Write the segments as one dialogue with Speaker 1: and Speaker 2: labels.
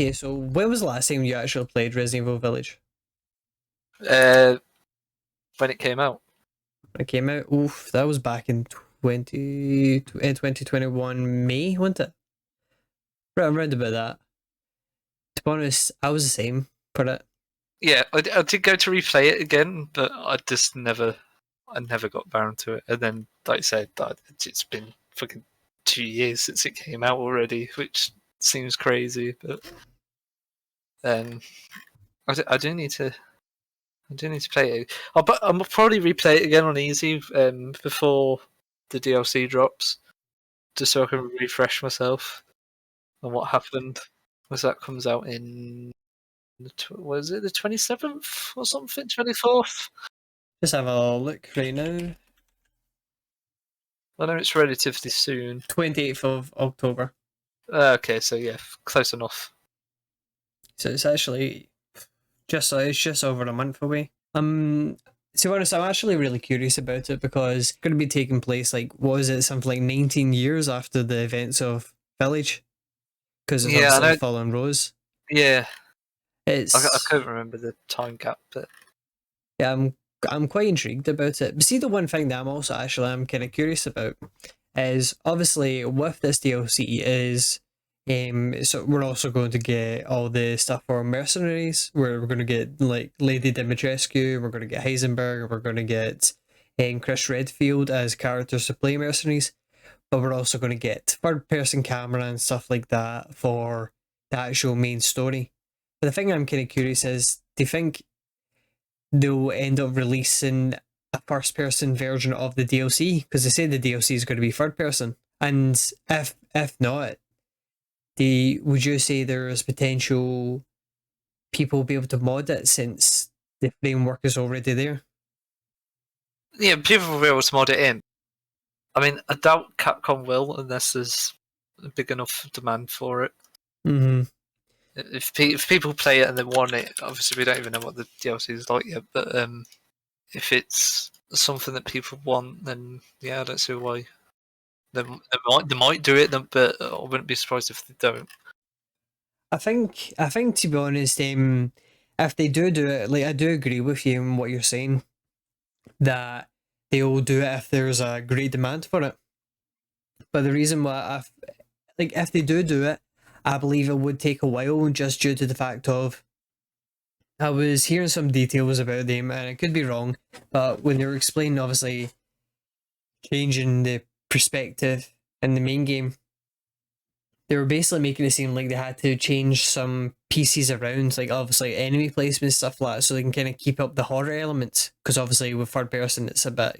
Speaker 1: Okay, so when was the last time you actually played Resident Evil Village?
Speaker 2: When it came out.
Speaker 1: When it came out? Oof, that was back in 2021 May, wasn't it? Around about that. To be honest, I was the same for it.
Speaker 2: Yeah, I did go to replay it again, but I never got around to it. And then, like I said, it's been fucking 2 years since it came out already, which seems crazy. But I do need to play it. I'll probably replay it again on easy before the DLC drops, just so I can refresh myself on what happened. As that comes out in was it the 27th or something? 24th?
Speaker 1: Just have a look right now.
Speaker 2: I know it's relatively soon.
Speaker 1: 28th of October.
Speaker 2: Okay, so yeah, close enough.
Speaker 1: So it's actually it's just over a month away. To be honest, I'm actually really curious about it because it's going to be taking place like something like 19 years after the events of Village, because it's obviously following Rose.
Speaker 2: Yeah,
Speaker 1: I
Speaker 2: couldn't remember the time gap, but
Speaker 1: yeah, I'm quite intrigued about it. But see, the one thing that I'm kind of curious about is obviously with this DLC is so we're also going to get all the stuff for mercenaries, where we're going to get like Lady Dimitrescu, we're going to get Heisenberg, we're going to get Chris Redfield as characters to play mercenaries, but we're also going to get third person camera and stuff like that for the actual main story. But the thing I'm kind of curious is, do you think they'll end up releasing a first person version of the DLC? Because they say the DLC is going to be third person, and if not, would you say there's potential people will be able to mod it since the framework is already there?
Speaker 2: Yeah, people will be able to mod it in. I mean, I doubt Capcom will unless there's a big enough demand for it.
Speaker 1: Mm-hmm.
Speaker 2: If people play it and they want it, obviously we don't even know what the DLC is like yet. But if it's something that people want, then yeah, I don't see why they might do it. But I wouldn't be surprised if they don't.
Speaker 1: I think to be honest, if they do it, like I do agree with you in what you're saying, that they'll do it if there's a great demand for it. But the reason why if they do it, I believe it would take a while just due to the fact of I was hearing some details about them and it could be wrong, but when they were explaining obviously changing the perspective in the main game, they were basically making it seem like they had to change some pieces around, like obviously enemy placement, stuff like that, so they can kind of keep up the horror elements. Because obviously with third person, it's a bit,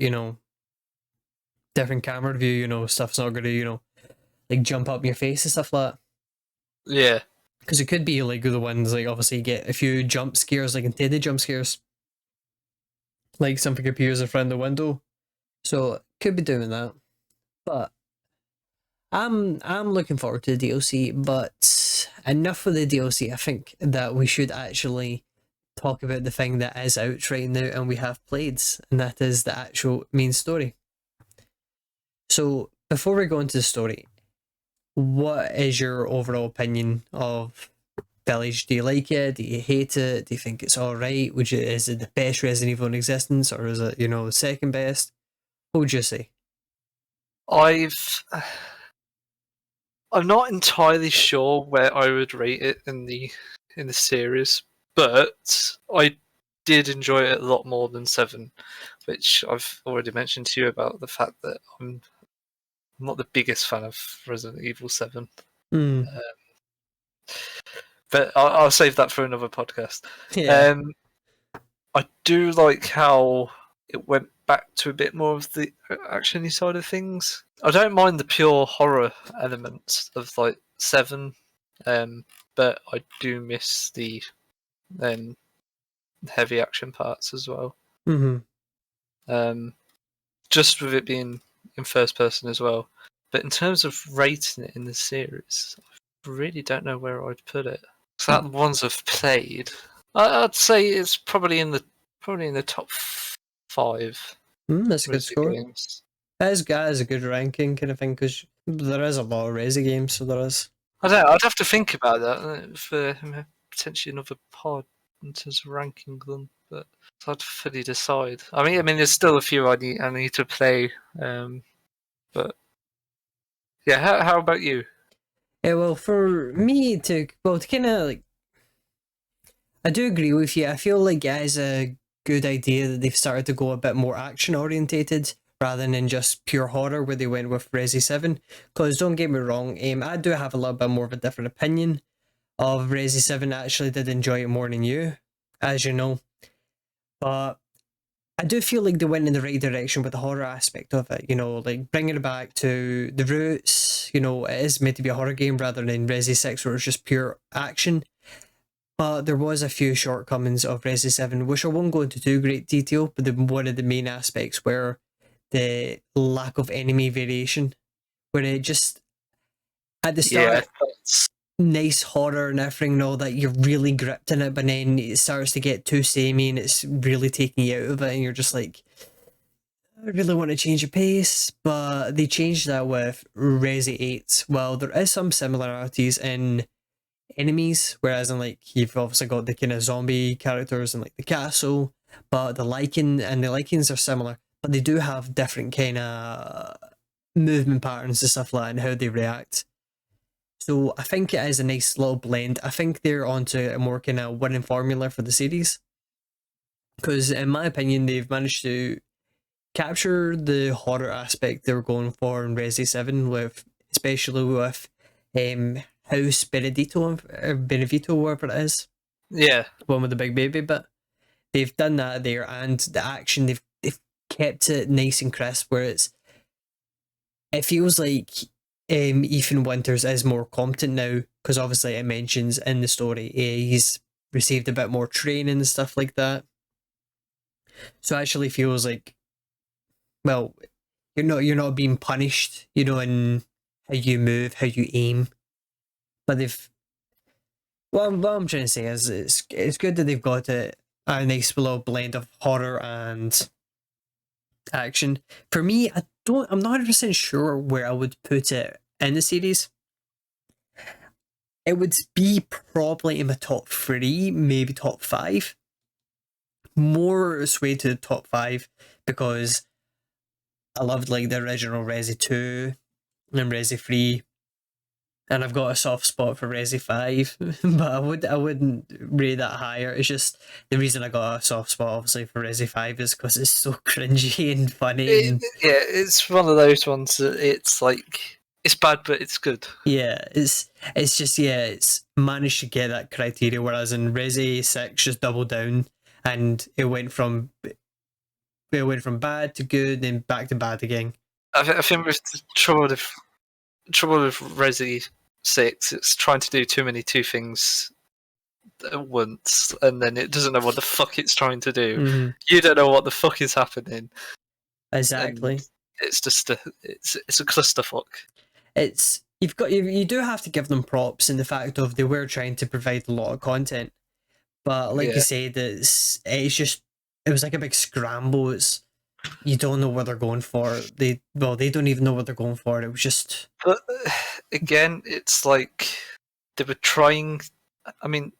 Speaker 1: different camera view, stuff's not going to, like jump up in your face and stuff like that.
Speaker 2: Yeah.
Speaker 1: Because it could be like the ones, like obviously you get a few jump scares, like intended jump scares. Like something appears in front of the window. So could be doing that. But I'm looking forward to the DLC, but enough of the DLC. I think that we should actually talk about the thing that is out right now and we have played, and that is the actual main story. So before we go into the story, what is your overall opinion of Village? Do you like it? Do you hate it? Do you think it's alright? Is it the best Resident Evil in existence, or is it, the second best? What would you say?
Speaker 2: I'm not entirely sure where I would rate it in the series, but I did enjoy it a lot more than 7, which I've already mentioned to you about the fact that I'm not the biggest fan of Resident Evil 7. But I'll save that for another podcast.
Speaker 1: Yeah.
Speaker 2: I do like how it went back to a bit more of the action-y side of things. I don't mind the pure horror elements of like 7, but I do miss the heavy action parts as well.
Speaker 1: Mm-hmm.
Speaker 2: Just with it being in first person as well. But in terms of rating it in the series, I really don't know where I'd put it. So the ones I've played, I'd say it's probably in the top 5.
Speaker 1: That's a good score.
Speaker 2: Games.
Speaker 1: That is a good ranking kind of thing, because there is a lot of Resi games, so there is.
Speaker 2: I don't know. I'd have to think about that for potentially another pod in terms of ranking them, but it's hard to fully decide. I mean, there's still a few I need to play, but yeah. How about you?
Speaker 1: Yeah, well, for me to kind of like, I do agree with you. I feel like it is a good idea that they've started to go a bit more action orientated rather than just pure horror where they went with Resi 7. Because don't get me wrong, I do have a little bit more of a different opinion of Resi 7. I actually did enjoy it more than you, as you know. But I do feel like they went in the right direction with the horror aspect of it, like bringing it back to the roots. It is meant to be a horror game rather than Resi 6 where it's just pure action. But there was a few shortcomings of Resi 7, which I won't go into too great detail, but one of the main aspects were the lack of enemy variation, where it just, at the start, nice horror and everything and all that, you're really gripped in it, but then it starts to get too samey and it's really taking you out of it, and you're just like, I really want to change the pace, but they changed that with Resi 8. Well, there is some similarities in enemies, whereas in like you've obviously got the kind of zombie characters in like the castle, but the Lycans are similar, but they do have different kind of movement patterns and stuff like that and how they react. So I think it is a nice little blend. I think they're onto a more kind of winning formula for the series, because in my opinion they've managed to capture the horror aspect they were going for in Resi 7 with, especially with House Beneviento, whatever it is.
Speaker 2: Yeah.
Speaker 1: One with the big baby bit. They've done that there, and the action, they've kept it nice and crisp, where it feels like Ethan Winters is more competent now, because obviously it mentions in the story he's received a bit more training and stuff like that. So it actually feels like, well, you're not being punished, in how you move, how you aim. But what I'm trying to say is it's good that they've got a nice little blend of horror and action. For me, I'm not 100% sure where I would put it in the series. It would be probably in my top 3, maybe top 5. More swayed to the top 5 because I loved like the original Resi 2 and Resi 3. And I've got a soft spot for Resi 5, but I wouldn't rate that higher. It's just the reason I got a soft spot, obviously, for Resi 5 is because it's so cringy and funny.
Speaker 2: It's one of those ones that it's like, it's bad, but it's good.
Speaker 1: Yeah, it's just, it's managed to get that criteria, whereas in Resi 6 just doubled down, and it went from bad to good, then back to bad again.
Speaker 2: I think with the trouble with Resi 6, it's trying to do too many two things at once, and then it doesn't know what the fuck it's trying to do.
Speaker 1: Mm-hmm.
Speaker 2: You don't know what the fuck is happening.
Speaker 1: Exactly.
Speaker 2: It's just it's a clusterfuck.
Speaker 1: You do have to give them props in the fact of they were trying to provide a lot of content, but like you said, it was like a big scramble. You don't know what they're going for. They don't even know what they're going for. It was just.
Speaker 2: But again, it's like they were trying. I mean,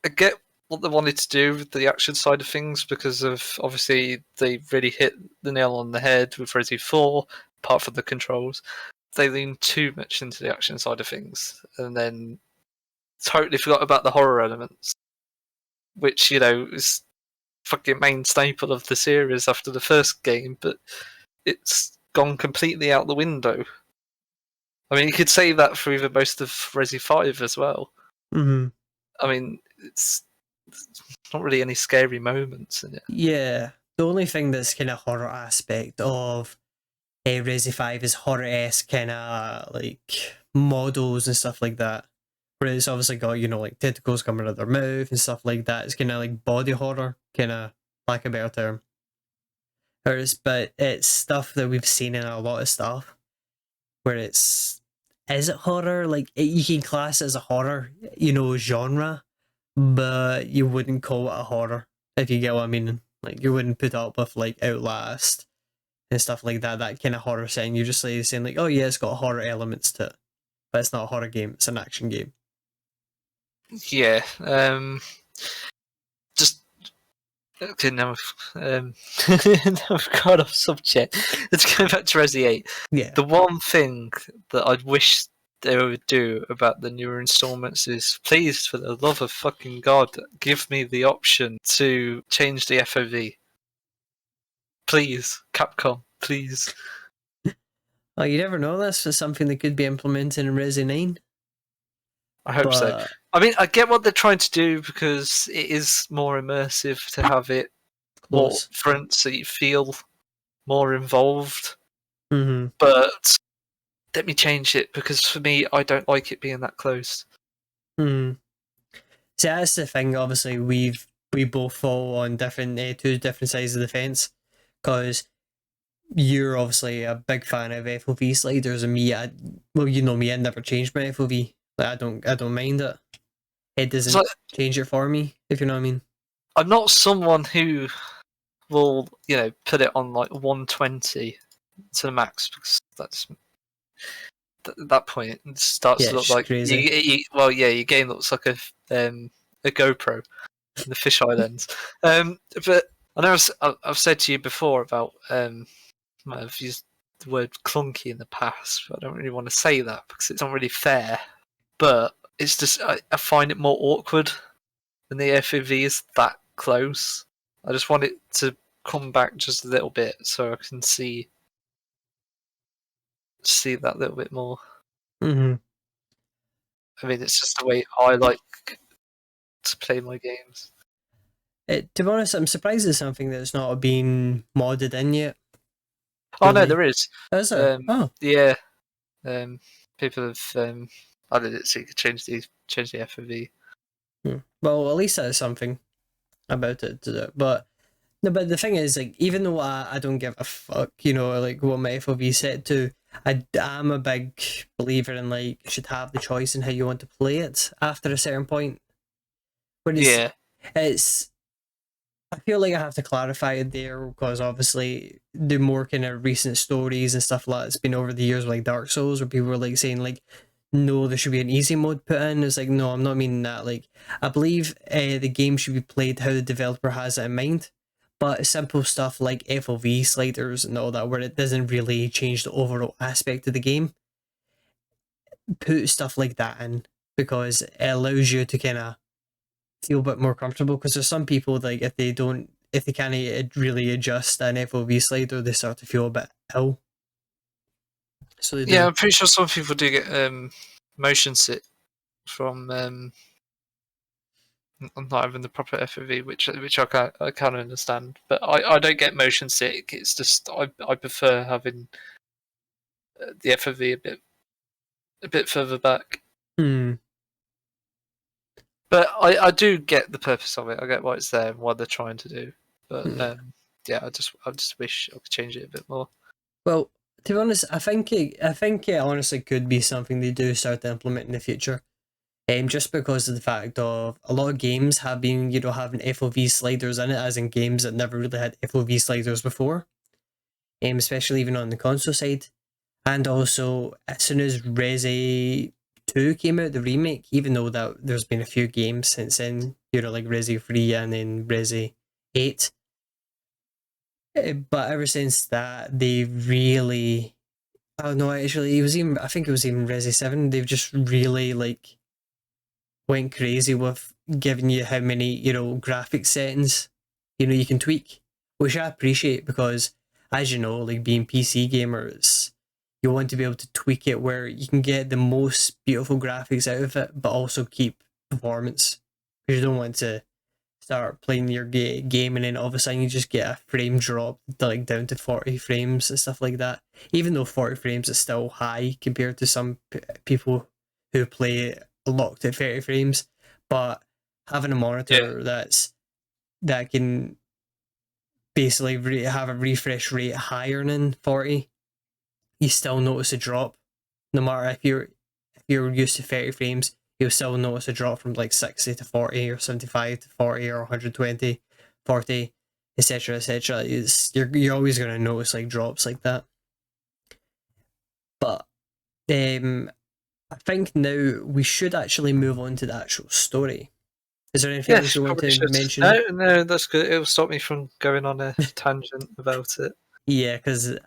Speaker 2: I get what they wanted to do with the action side of things because of obviously they really hit the nail on the head with Resi 4. Apart from the controls, they leaned too much into the action side of things, and then totally forgot about the horror elements, which is fucking main staple of the series after the first game, but it's gone completely out the window. I mean, you could say that for even most of Resi 5 as well.
Speaker 1: Mm-hmm.
Speaker 2: I mean, it's not really any scary moments in it.
Speaker 1: Yeah, the only thing that's kind of horror aspect of Resi 5 is horror-esque kind of like models and stuff like that. Where it's obviously got, like tentacles coming out of their mouth and stuff like that. It's kind of like body horror, kind of, lack of a better term. But it's stuff that we've seen in a lot of stuff where is it horror? Like, you can class it as a horror, genre, but you wouldn't call it a horror, if you get what I mean. Like, you wouldn't put up with like Outlast and stuff like that kind of horror setting. You're just like saying like, oh yeah, it's got horror elements to it. but it's not a horror game, it's an action game.
Speaker 2: Yeah. Just okay. Now now we've gone off subject. Let's go back to Resi 8.
Speaker 1: Yeah.
Speaker 2: The one thing that I'd wish they would do about the newer installments is, please, for the love of fucking God, give me the option to change the FOV. Please, Capcom, please.
Speaker 1: Oh, you never know, this is something that could be implemented in Resi 9.
Speaker 2: I hope so. I mean, I get what they're trying to do because it is more immersive to have it more
Speaker 1: Close.
Speaker 2: front, so you feel more involved.
Speaker 1: Mm-hmm.
Speaker 2: But let me change it, because for me, I don't like it being that close.
Speaker 1: Mm-hmm. See, that's the thing. Obviously, we both fall on different two different sides of the fence, because you're obviously a big fan of FOV sliders, and me, well, you know me, I never changed my FOV. Like, I don't mind it. It doesn't
Speaker 2: like,
Speaker 1: change it for me, if you know what I mean.
Speaker 2: I'm not someone who will, put it on like 120 to the max, because that's at that point it starts
Speaker 1: Yeah,
Speaker 2: to
Speaker 1: it's
Speaker 2: look
Speaker 1: just
Speaker 2: like
Speaker 1: crazy.
Speaker 2: your game looks like a GoPro in the fisheye lens. But I know I've said to you before about I've used the word clunky in the past, but I don't really want to say that because it's not really fair. But it's just I find it more awkward when the FOV is that close. I just want it to come back just a little bit so I can see that little bit more.
Speaker 1: Mm-hmm.
Speaker 2: I mean, it's just the way I like to play my games.
Speaker 1: To be honest, I'm surprised it's something that's not been modded in yet.
Speaker 2: Oh no,
Speaker 1: Really.
Speaker 2: there is.
Speaker 1: Is there? Oh.
Speaker 2: Yeah. People have added it so you could change the FOV.
Speaker 1: Well, at least that's something about it to do. But no, but the thing is, like, even though I don't give a fuck, like what my FOV set to, I am a big believer in, like, you should have the choice in how you want to play it after a certain point. But
Speaker 2: Yeah.
Speaker 1: it's I feel like I have to clarify it there, because obviously the more kind of recent stories and stuff like that's been over the years, like Dark Souls, where people were like saying like, no, there should be an easy mode put in. It's like, no, I'm not meaning that. Like, I believe the game should be played how the developer has it in mind, but simple stuff like FOV sliders and all that, where it doesn't really change the overall aspect of the game, put stuff like that in, because it allows you to kind of feel a bit more comfortable. Because there's some people, like, if they can't really adjust an FOV slider, they start to feel a bit ill. So they do.
Speaker 2: Yeah, I'm pretty sure some people do get motion sick from not having the proper FOV, which I can understand. But I don't get motion sick. It's just I prefer having the FOV a bit further back.
Speaker 1: Hmm.
Speaker 2: But I do get the purpose of it. I get why it's there and what they're trying to do. But yeah, I just wish I could change it a bit more.
Speaker 1: Well, to be honest, I think it honestly could be something they do start to implement in the future. Just because of the fact of a lot of games have been, having FOV sliders in it, as in games that never really had FOV sliders before. Especially even on the console side. And also, as soon as Resi 2 came out, the remake, even though that there's been a few games since then, like Resi 3 and then Resi 8. But ever since that, they really... Oh no, actually, I think it was even Resi 7, they've just really, like, went crazy with giving you how many, graphic settings, you can tweak, which I appreciate, because, as you know, like, being PC gamers, you want to be able to tweak it where you can get the most beautiful graphics out of it, but also keep performance. Because you don't want to start playing your game and then all of a sudden you just get a frame drop, like, down to 40 frames and stuff like that. Even though 40 frames is still high compared to some people who play locked at 30 frames, but having a monitor that can basically have a refresh rate higher than 40, you still notice a drop. No matter if you're used to 30 frames, you'll still notice a drop from like 60 to 40 or 75 to 40 or 120, 40, etc., etc. You're always going to notice like drops like that. But I think now we should actually move on to the actual story. Is there anything else
Speaker 2: Yes,
Speaker 1: you want
Speaker 2: probably
Speaker 1: to
Speaker 2: should.
Speaker 1: mention?
Speaker 2: No, that's good. It'll stop me from going on a tangent about it.
Speaker 1: Yeah, because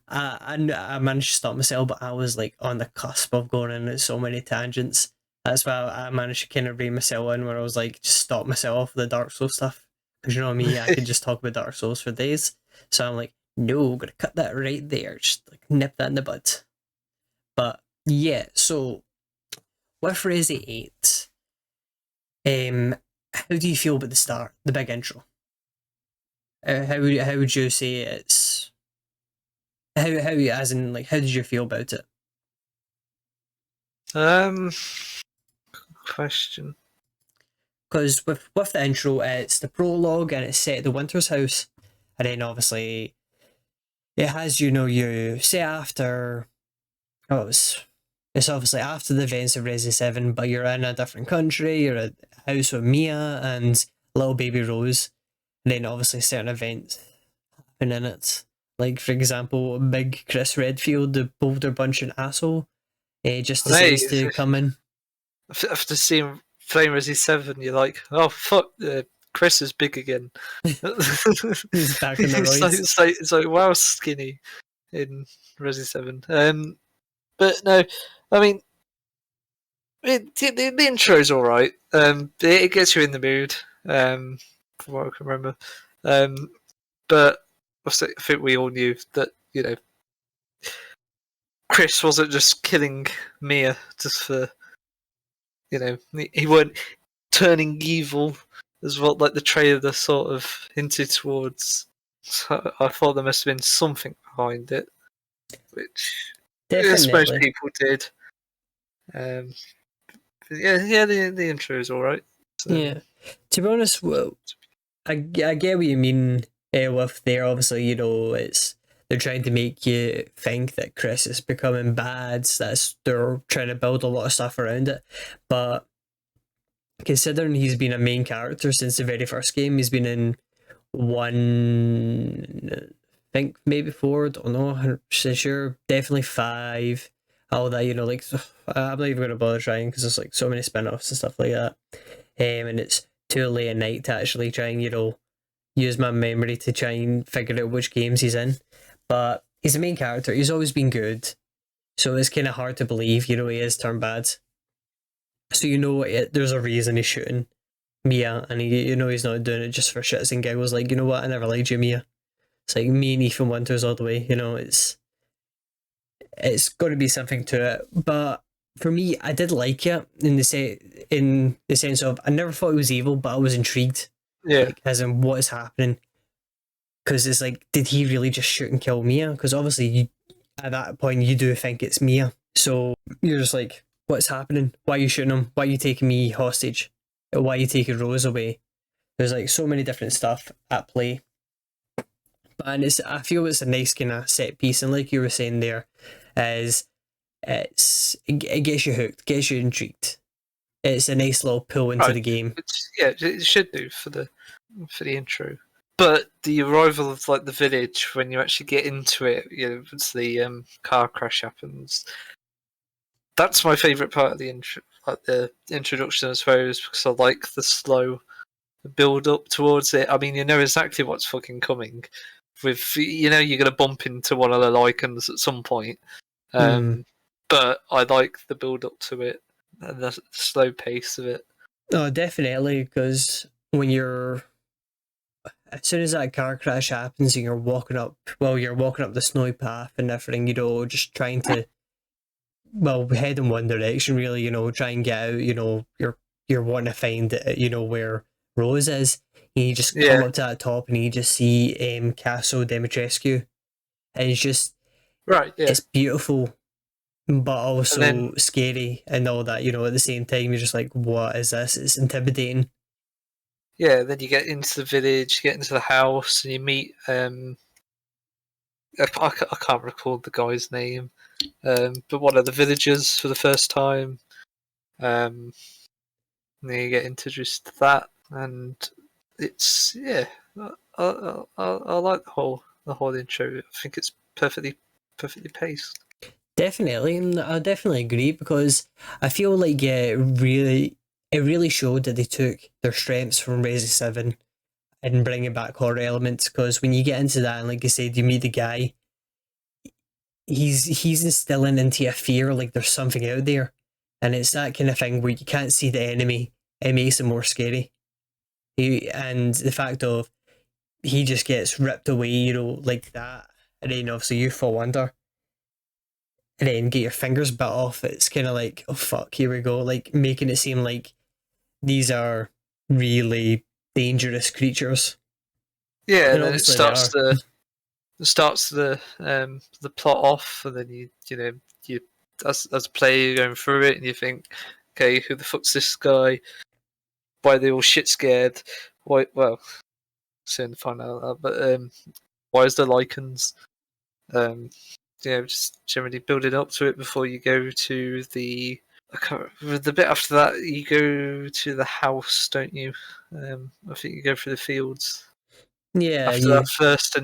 Speaker 1: I managed to stop myself, but I was like on the cusp of going in so many tangents. That's why I managed to kind of rein myself in, where I was like, just stop myself off the Dark Souls stuff. Because you know me, I could just talk about Dark Souls for days. So I'm like, no, I'm gonna cut that right there. Just like nip that in the bud. But yeah, so with Resi 8, how do you feel about the start, the big intro? How would you say it's how as in like how did you feel about it?
Speaker 2: Um, Question.
Speaker 1: Because with the intro, it's the prologue and it's set at the Winter's house, and then obviously it has you say after oh it's obviously after the events of Resi 7, but you're in a different country. You're at a house with Mia and little baby Rose, and then obviously certain events happen in it. Like for example, big Chris Redfield, the boulder bunching asshole, just
Speaker 2: Hey,
Speaker 1: decides to come in.
Speaker 2: after seeing Flame Resi 7, you're like, oh fuck, Chris is big again.
Speaker 1: He's back on the
Speaker 2: it's like,
Speaker 1: roids.
Speaker 2: it's like it's like wow, skinny in Resi 7. But no, I mean, the intro's all right. It gets you in the mood. From what I can remember. Um, but I think we all knew that Chris wasn't just killing Mia just for he weren't turning evil as well, like the trailer sort of hinted towards. So I thought there must have been something behind it, which most
Speaker 1: Definitely.
Speaker 2: people did. Um, yeah, the intro is all right.
Speaker 1: Yeah. To be honest, well, I get what you mean with there. Obviously, it's they're trying to make you think that Chris is becoming bad. They're trying to build a lot of stuff around it. But considering he's been a main character since the very first game, he's been in one, I think maybe four. Don't know. 100% sure. Definitely five. All that like I'm not even gonna bother trying because there's like so many spin-offs and stuff like that. And it's too late at night to actually try and use my memory to try and figure out which games he's in. But he's the main character. He's always been good, so it's kind of hard to believe he is turned bad. So there's a reason he's shooting Mia, and he's not doing it just for shits and giggles. Like what, I never liked you, Mia. It's like me and Ethan Winters all the way. It's got to be something to it. But for me, I did like it in the sense of I never thought it was evil, but I was intrigued.
Speaker 2: Yeah,
Speaker 1: Like as in what is happening, because it's like, did he really just shoot and kill Mia? Because obviously, at that point you do think it's Mia, so you're just like, what's happening? Why are you shooting him? Why are you taking me hostage? Why are you taking Rose away? There's like so many different stuff at play, and I feel it's a nice kind of set piece, and like you were saying there, is it gets you hooked, gets you intrigued. It's a nice little pull into the game.
Speaker 2: it should do for the intro. But the arrival of like the village when you actually get into it, once the car crash happens, that's my favourite part of the intro, like the introduction, I suppose, because I like the slow build up towards it. I mean, you know exactly what's fucking coming. With you're going to bump into one of the Lycans at some point. But I like the build up to it and the slow pace of it.
Speaker 1: Oh, definitely, because when as soon as that car crash happens and you're walking up the snowy path and everything, just trying to, head in one direction, really, try and get out, you're wanting to find, where Rose is. And you just come
Speaker 2: Yeah,
Speaker 1: up to that top and you just see Castle Demetrescu. And
Speaker 2: right. Yeah,
Speaker 1: it's beautiful, but
Speaker 2: and then
Speaker 1: also scary and all that, at the same time. You're just like, what is this? It's intimidating.
Speaker 2: then you get into the village, you get into the house, and you meet. I can't recall the guy's name, but one of the villagers for the first time. And then you get introduced to that, and it's I like the whole intro. I think it's perfectly paced.
Speaker 1: Definitely, and I definitely agree because I feel like it really showed that they took their strengths from Resi 7 and bringing back horror elements. Because when you get into that, and like you said, you meet the guy, he's instilling into you a fear like there's something out there, and it's that kind of thing where you can't see the enemy. It makes it more scary. And the fact of he just gets ripped away, like that, and then obviously you fall under and then get your fingers bit off. It's kind of like, oh fuck, here we go, like making it seem like these are really dangerous creatures,
Speaker 2: Yeah,
Speaker 1: and
Speaker 2: and then it
Speaker 1: obviously they
Speaker 2: starts
Speaker 1: are.
Speaker 2: the plot off, and then you as a player you're going through it, and you think, okay, who the fuck's this guy? Why are they all shit scared? Why? Well, soon to find out that, but why is there lichens? Just generally build it up to it before you go to the. The bit after that, you go to the house, don't you? I think you go through the fields
Speaker 1: Yeah,
Speaker 2: after that
Speaker 1: you
Speaker 2: first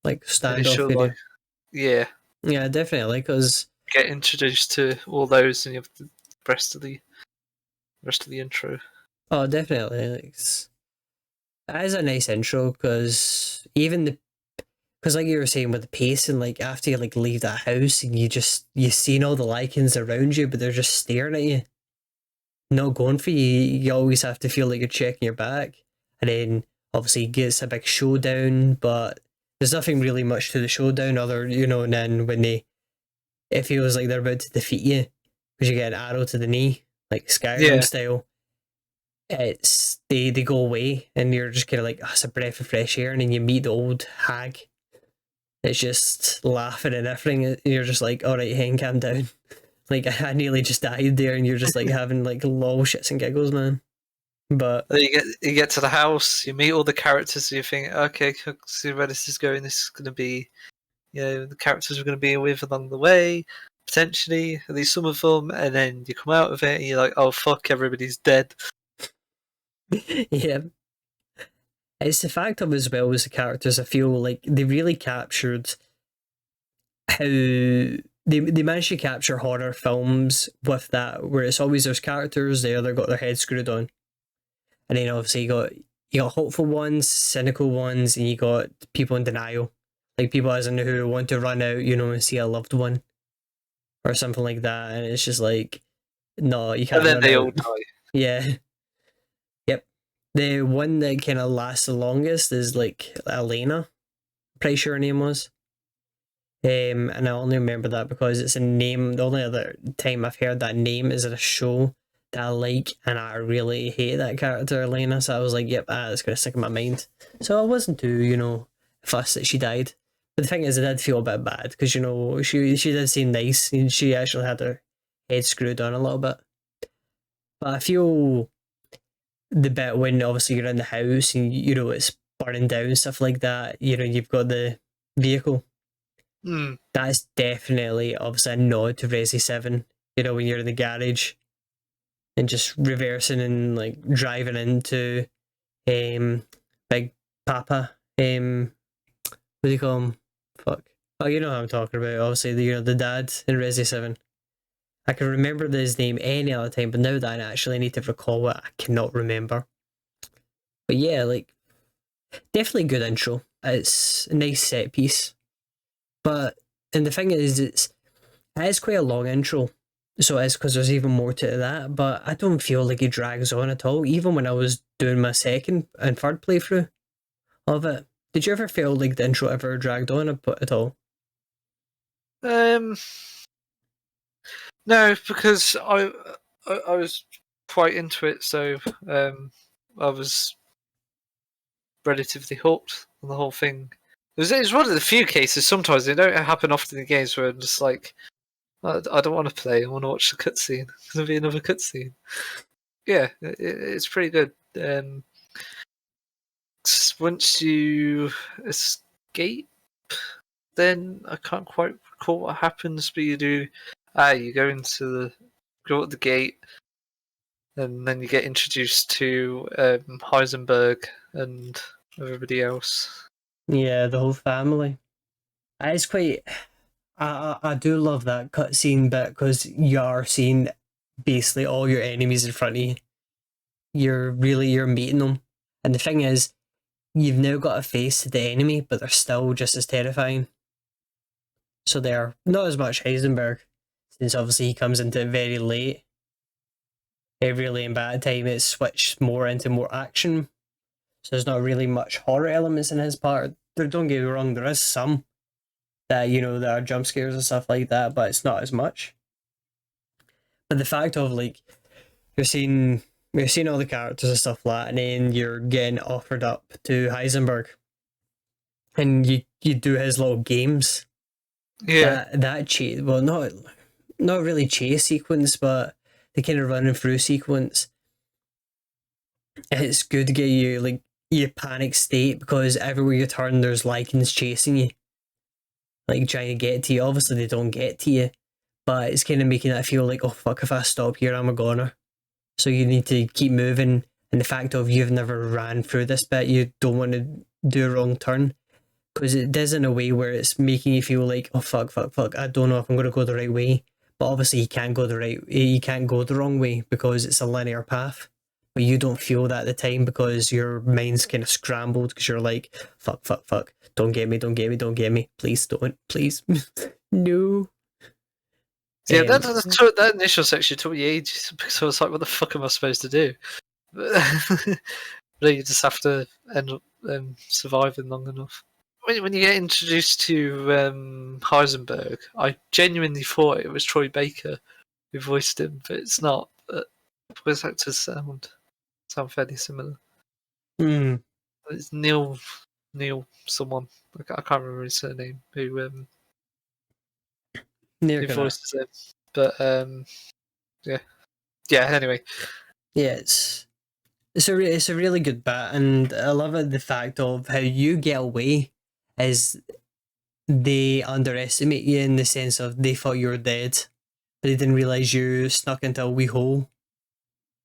Speaker 1: like standoff
Speaker 2: initial
Speaker 1: with
Speaker 2: like
Speaker 1: you.
Speaker 2: yeah.
Speaker 1: Yeah, definitely, because
Speaker 2: Get introduced to all those, and you have the rest of the intro.
Speaker 1: oh, definitely, like, that is a nice intro because even the because like you were saying with the pacing, like after you like leave that house and you seen all the lichens around you, but they're just staring at you, not going for you. You always have to feel like you're checking your back, and then obviously it gets a big showdown, but there's nothing really much to the showdown other, and then when it feels like they're about to defeat you because you get an arrow to the knee, like Skyrim
Speaker 2: Yeah,
Speaker 1: style. It's they go away and you're just kind of like, oh, it's a breath of fresh air, and then you meet the old hag. It's just laughing and everything. You're just like, all right, hang, calm down. Like I nearly just died there, and you're just like having like lol shits and giggles, man. But
Speaker 2: then you get to the house, you meet all the characters, and you think, okay, see where this is going. This is going to be, the characters we're going to be with along the way, potentially at least some of them, and then you come out of it and you're like, oh fuck, everybody's dead.
Speaker 1: yeah, it's the fact of as well as the characters. I feel like they really captured how they managed to capture horror films with that, where it's always there's characters there that got their heads screwed on, and then obviously you got hopeful ones, cynical ones, and you got people in denial, like people as in who want to run out, and see a loved one or something like that, and it's just like, no, you
Speaker 2: And
Speaker 1: can't
Speaker 2: then
Speaker 1: run
Speaker 2: they
Speaker 1: out.
Speaker 2: all die.
Speaker 1: Yeah, yep. The one that kind of lasts the longest is like Elena. Pretty sure her name was. And I only remember that because it's a name. The only other time I've heard that name is at a show that I like, and I really hate that character, Elena. So I was like, yep, that's gonna stick in my mind. So I wasn't too, fussed that she died. But the thing is, I did feel a bit bad because she did seem nice, and she actually had her head screwed on a little bit. But I feel the bit when obviously you're in the house and it's burning down, stuff like that. You've got the vehicle.
Speaker 2: Hmm.
Speaker 1: That's definitely obviously a nod to Resi 7. When you're in the garage and just reversing and like driving into Big Papa. What do you call him? Fuck. Oh, you know how I'm talking about. Obviously, the dad in Resi 7. I can remember his name any other time, but now that I actually need to recall it, I cannot remember. But yeah, like definitely good intro. It's a nice set piece. But and the thing is, it is quite a long intro, so it's because there's even more to that. But I don't feel like it drags on at all. Even when I was doing my second and third playthrough of it, did you ever feel like the intro ever dragged on at all?
Speaker 2: Um, no, because I was quite into it, so I was relatively hooked on the whole thing. It's one of the few cases. Sometimes they don't happen often in games where I'm just like, I don't want to play. I want to watch the cutscene. There's gonna be another cutscene. Yeah, it's pretty good. Once you escape, then I can't quite recall what happens, but you do. You go at the gate, and then you get introduced to Heisenberg and everybody else.
Speaker 1: Yeah, the whole family. It's quite. I do love that cutscene bit because you are seeing basically all your enemies in front of you. You're meeting them, and the thing is, you've now got a face to the enemy, but they're still just as terrifying. So they're not as much Heisenberg, since obviously he comes into it very late. Really, in bad time, it's switched more into more action. So there's not really much horror elements in his part. Don't get me wrong, there is some that that are jump scares and stuff like that, but it's not as much. But the fact of like you're seeing all the characters and stuff like that, and then you're getting offered up to Heisenberg, and you do his little games.
Speaker 2: Yeah,
Speaker 1: That chase, well, not really chase sequence, but the kind of running through sequence. It's good to get you like your panic state because everywhere you turn, there's lichens chasing you, like trying to get to you. Obviously, they don't get to you, but it's kind of making that feel like, oh fuck, if I stop here, I'm a goner. So you need to keep moving. And the fact of you've never ran through this bit, you don't want to do a wrong turn because it does in a way where it's making you feel like, oh fuck, fuck, fuck, I don't know if I'm going to go the right way. But obviously, you can't go the wrong way because it's a linear path. But you don't feel that at the time because your mind's kind of scrambled because you're like, fuck, fuck, fuck, don't get me, don't get me, don't get me, please don't, please, no.
Speaker 2: yeah. That initial section took me ages because I was like, "What the fuck am I supposed to do?" But you just have to end up surviving long enough. When you get introduced to Heisenberg, I genuinely thought it was Troy Baker who voiced him, but it's not. Voice actors sound fairly similar.
Speaker 1: Mm,
Speaker 2: It's Neil someone. I can't remember his surname. Who
Speaker 1: near gonna.
Speaker 2: voices him? But yeah. Anyway,
Speaker 1: Yeah, it's a really good bit, and I love it. The fact of how you get away is they underestimate you in the sense of they thought you were dead, but they didn't realize you snuck into a wee hole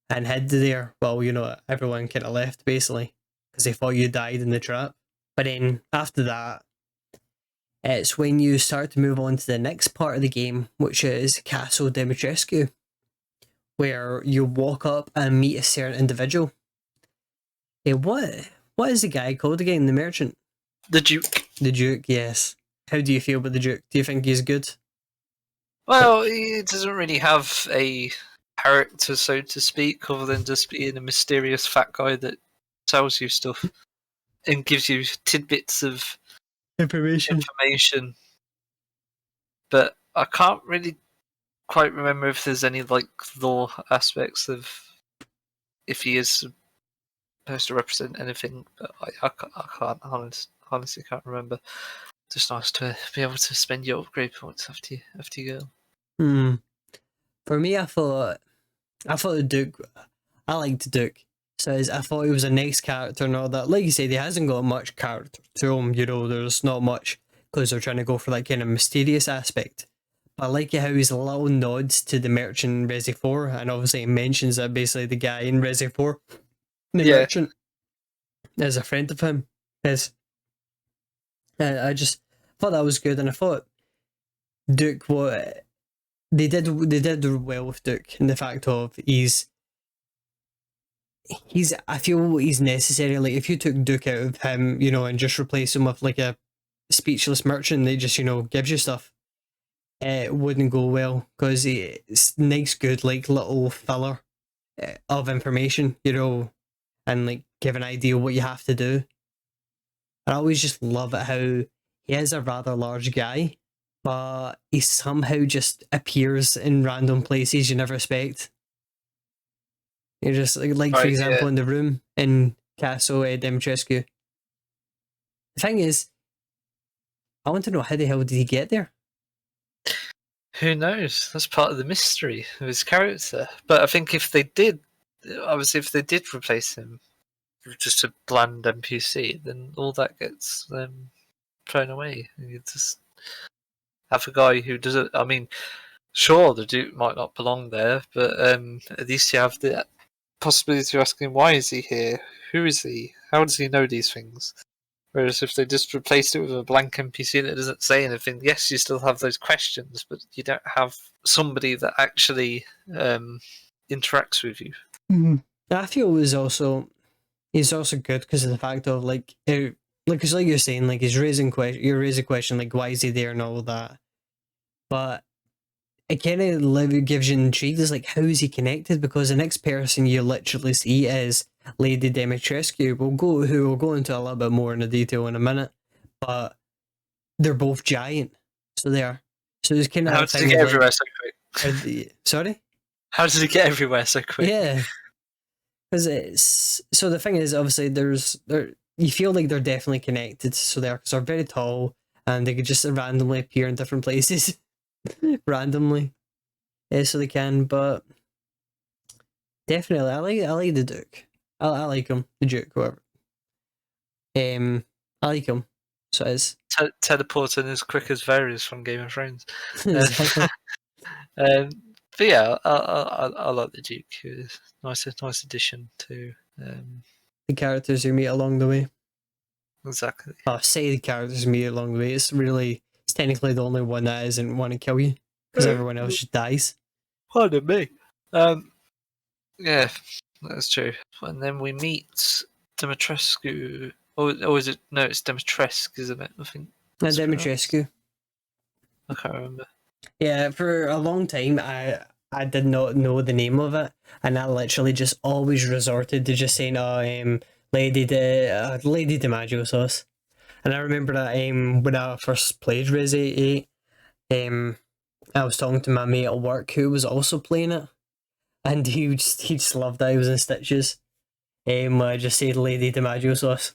Speaker 1: and hid there. Well, everyone kind of left basically because they thought you died in the trap. But then after that, it's when you start to move on to the next part of the game, which is Castle Dimitrescu, where you walk up and meet a certain individual. Hey, what is the guy called again? The merchant?
Speaker 2: the Duke.
Speaker 1: The Duke, yes. How do you feel about the Duke? Do you think he's good?
Speaker 2: Well, he doesn't really have a character, so to speak, other than just being a mysterious fat guy that tells you stuff and gives you tidbits of information. But I can't really quite remember if there's any like lore aspects of if he is supposed to represent anything. But I can't honestly can't remember. Just nice to be able to spend your upgrade points after you go.
Speaker 1: For me, I thought the Duke. I liked the Duke. Says I thought he was a nice character and all that. Like you said, he hasn't got much character to him. There's not much because they're trying to go for that kind of mysterious aspect. But I like how he's a little nods to the merchant in Resi 4, and obviously it mentions that basically the guy in Resi 4, the merchant, is a friend of him. I just thought that was good, and I thought Duke, what they did well with Duke in the fact of he's I feel he's necessary. Like if you took Duke out of him, and just replace him with like a speechless merchant that just gives you stuff, it wouldn't go well because it's nice, good like little filler of information, and like give an idea what you have to do. I always just love it how he is a rather large guy, but he somehow just appears in random places you never expect. You're just like for example, in the room in Castle Dimitrescu. The thing is, I want to know how the hell did he get there?
Speaker 2: Who knows? That's part of the mystery of his character. But I think if they did replace him with just a bland NPC, then all that gets thrown away. You just have a guy who doesn't. I mean, sure, the Duke might not belong there, but at least you have the possibility of asking, why is he here? Who is he? How does he know these things? Whereas if they just replaced it with a blank NPC that doesn't say anything, yes, you still have those questions, but you don't have somebody that actually interacts with you.
Speaker 1: Mm-hmm. I feel it's also good because of the fact of like because like you're saying, like you're raising a question like why is he there and all that, but it kind of gives you intrigue. Is like how is he connected? Because the next person you literally see is Lady Dimitrescu. Who we'll go into a little bit more in the detail in a minute, but they're both giant, so they are. So it's kind of
Speaker 2: How
Speaker 1: a
Speaker 2: does he
Speaker 1: thing
Speaker 2: get
Speaker 1: of
Speaker 2: everywhere
Speaker 1: like,
Speaker 2: so quick?
Speaker 1: sorry,
Speaker 2: How does he get everywhere so quick?
Speaker 1: yeah, because it's so the thing is obviously you feel like they're definitely connected, so they're very tall and they could just randomly appear in different places, randomly. So they can, but definitely, I like the Duke. I like him, the Duke, whoever. I like him. So it's
Speaker 2: Teleporting as quick as Varys from Game of Thrones.
Speaker 1: exactly
Speaker 2: Um, but yeah, I like the Duke. It's nice addition to
Speaker 1: the characters you meet along the way.
Speaker 2: exactly.
Speaker 1: Oh, say the characters you meet along the way. It's technically the only one that isn't want to kill you because everyone else just dies.
Speaker 2: Pardon me. Yeah, that's true. And then we meet Dimitrescu. Or is it? No, it's Dimitrescu, isn't it? I think.
Speaker 1: And
Speaker 2: it's pronounced.
Speaker 1: Dimitrescu.
Speaker 2: I can't remember.
Speaker 1: Yeah, for a long time, I did not know the name of it, and I literally just always resorted to just saying, "Oh, Lady DiMaggio sauce." And I remember that when I first played Resi 8, I was talking to my mate at work who was also playing it, and he just loved that. He was in stitches. I just said Lady DiMaggio sauce,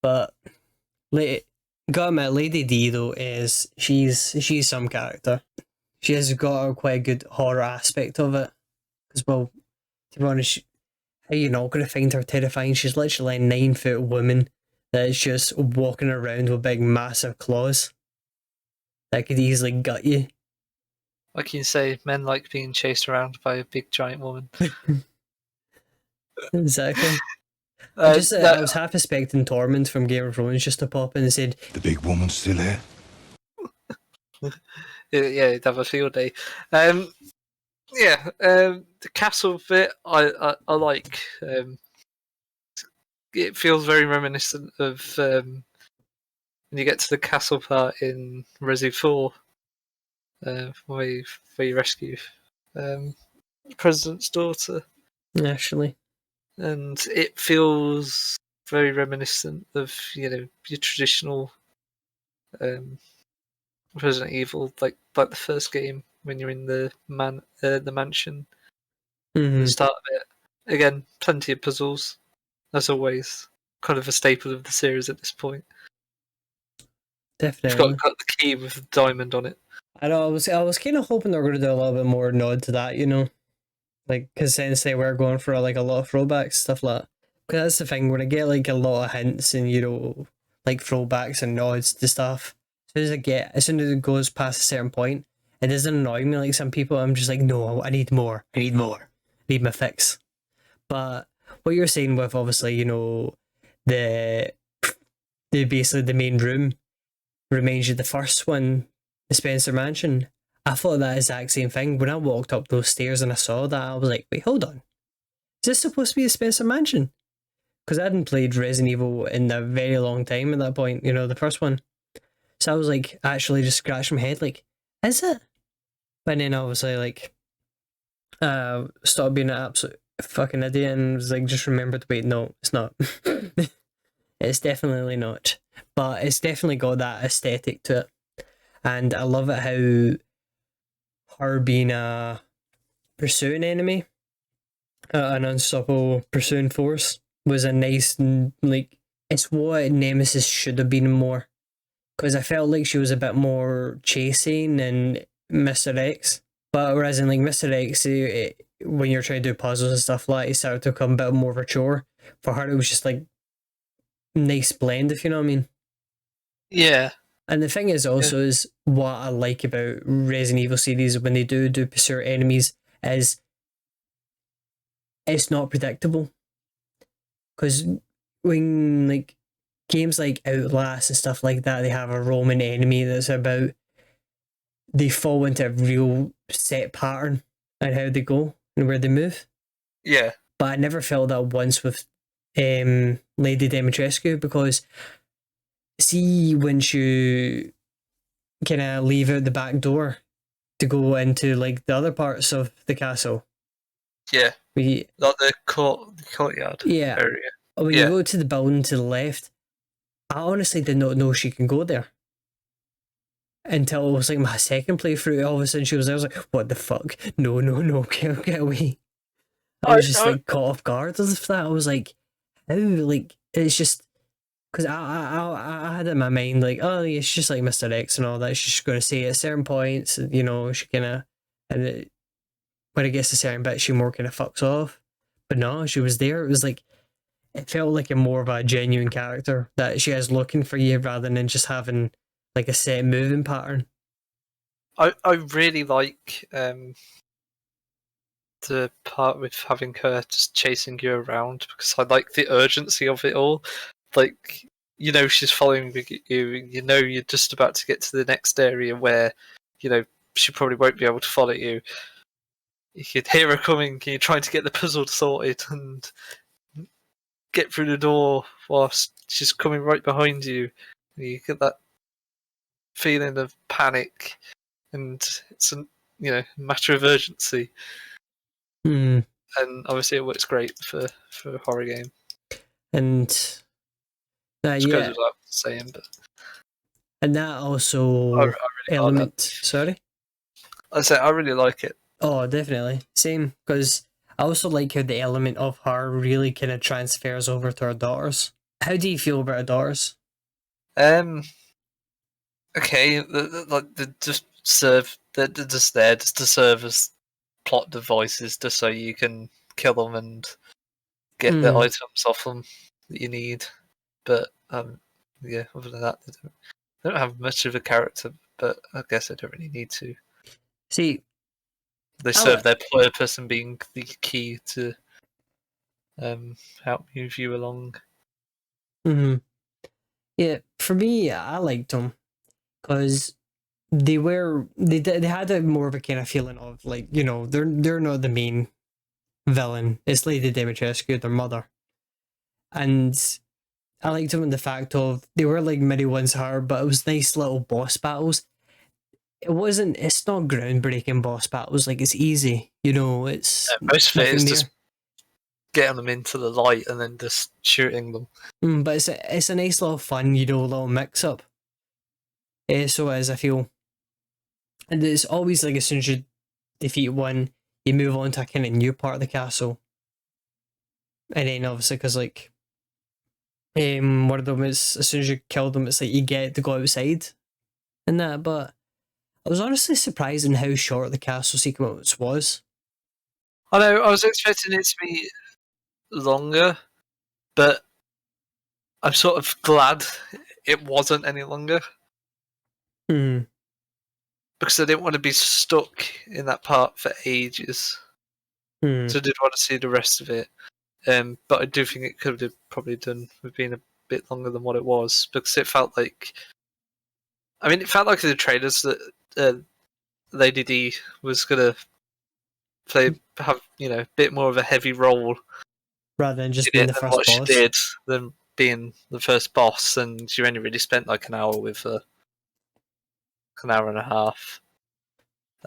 Speaker 1: but gotta admit, Lady D though is she's some character. She has got quite a good horror aspect of it. Because, well, to be honest, how you not going to find her terrifying? She's literally a 9 foot woman that is just walking around with big, massive claws that could easily gut you.
Speaker 2: Like you say, men like being chased around by a big giant woman.
Speaker 1: Exactly.
Speaker 2: That
Speaker 1: I was half expecting Tormund from Game of Thrones just to pop in and said,
Speaker 3: The big woman's still here.
Speaker 2: yeah, you'd have a field day. Yeah, the castle bit I like. It feels very reminiscent of when you get to the castle part in Resi 4, where you rescue the president's daughter,
Speaker 1: actually.
Speaker 2: and it feels very reminiscent of your traditional Resident Evil, like the first game when you're in the mansion.
Speaker 1: Mm-hmm.
Speaker 2: The start of it again, plenty of puzzles as always, kind of a staple of the series at this point. You've
Speaker 1: Definitely.
Speaker 2: got the key with the diamond on it.
Speaker 1: I know. I was kind of hoping they were going to do a little bit more nod to that, you know, like because since they were going for like a lot of throwbacks stuff like that. Because that's the thing when I get like a lot of hints and like throwbacks and nods to stuff. As soon as it goes past a certain point, it doesn't annoy me like some people. I'm just like, no, I need more. I need more. I need my fix. But what you're saying with obviously, the basically the main room reminds you of the first one, the Spencer Mansion. I thought that exact same thing. When I walked up those stairs and I saw that, I was like, wait, hold on. Is this supposed to be a Spencer Mansion? Because I hadn't played Resident Evil in a very long time at that point, the first one. So I was like, actually just scratched my head, like, is it? But then obviously, like, stopped being an absolute fucking idiot and was like, just remembered, wait, no, it's not. It's definitely not. But it's definitely got that aesthetic to it. And I love it how her being a pursuing enemy, an unstoppable pursuing force, was a nice, like, it's what Nemesis should have been more. Because I felt like she was a bit more chasing than Mr. X. But whereas in like Mr. X, when you're trying to do puzzles and stuff like that, it started to become a bit more of a chore. For her, it was just like nice blend, if you know what I mean.
Speaker 2: Yeah.
Speaker 1: And the thing is also is what I like about Resident Evil series when they do pursue enemies is it's not predictable. Because when like games like Outlast and stuff like that, they have a roaming enemy that's about, they fall into a real set pattern and how they go and where they move.
Speaker 2: Yeah.
Speaker 1: But I never felt that once with Lady Dimitrescu, because see, when you kind of leave out the back door to go into like the other parts of the castle,
Speaker 2: Yeah.
Speaker 1: we,
Speaker 2: Like the courtyard
Speaker 1: yeah,
Speaker 2: area.
Speaker 1: when
Speaker 2: Yeah.
Speaker 1: you go to the building to the left, I honestly did not know she can go there until it was like my second playthrough. All of a sudden she was there. I was like, what the fuck? No, no, no, get away. I was just like caught off guard with that. I was like, how? Like, it's just because I had in my mind like, oh, it's just like Mr. X and all that. She's just going to say at certain points, you know, she kind of, and when it gets to certain bits, she more kind of fucks off. But no, she was there. It was like, it felt like a more of a genuine character that she is looking for you rather than just having like a set moving pattern.
Speaker 2: I really like the part with having her just chasing you around, because I like the urgency of it all. Like, you know, she's following you. You know, you're just about to get to the next area where, you know, she probably won't be able to follow you. You could hear her coming. You're trying to get the puzzle sorted and get through the door whilst she's coming right behind you. You get that feeling of panic, and it's a matter of urgency.
Speaker 1: Hmm.
Speaker 2: And obviously, it works great for a horror game.
Speaker 1: And
Speaker 2: Which goes
Speaker 1: yeah,
Speaker 2: without saying, but
Speaker 1: and that also
Speaker 2: I really
Speaker 1: element.
Speaker 2: like that.
Speaker 1: Sorry.
Speaker 2: I say I really like it.
Speaker 1: Oh, definitely same. Because I also like how the element of her really kind of transfers over to her daughters. How do you feel about her daughters?
Speaker 2: Okay, they just serve. They're just there just to serve as plot devices, just so you can kill them and get the items off them that you need. But yeah, other than that, they don't have much of a character. But I guess they don't really need to.
Speaker 1: See,
Speaker 2: They serve their purpose and being the key to help move you along.
Speaker 1: mm-hmm. Yeah, for me, I liked them because they had a more of a kind of feeling of like, you know, they're not the main villain. It's Lady Dimitrescu, their mother, and I liked them in the fact of they were like mini ones hard, but it was nice little boss battles. It's not groundbreaking boss battles, like it's easy, you know, it's
Speaker 2: Most of it
Speaker 1: nothing
Speaker 2: is
Speaker 1: there.
Speaker 2: just getting them into the light and then just shooting them.
Speaker 1: But it's a nice little fun, you know, little mix up. So as I feel, and it's always like as soon as you defeat one, you move on to a kind of new part of the castle, and then obviously because like one of them is as soon as you kill them, it's like you get to go outside and that. But I was honestly surprised in how short the castle sequence was.
Speaker 2: I know, I was expecting it to be longer, but I'm sort of glad it wasn't any longer.
Speaker 1: Hmm.
Speaker 2: Because I didn't want to be stuck in that part for ages.
Speaker 1: Hmm.
Speaker 2: So I did want to see the rest of it. But I do think it could have probably done with being a bit longer than what it was, because it felt like... I mean, it felt like in the trailers that Lady D was going to have, a bit more of a heavy role
Speaker 1: Rather than just
Speaker 2: in
Speaker 1: being
Speaker 2: it
Speaker 1: the
Speaker 2: than
Speaker 1: first
Speaker 2: what she
Speaker 1: boss.
Speaker 2: did, than being the first boss, and she only really spent like an hour with her. An hour and a half.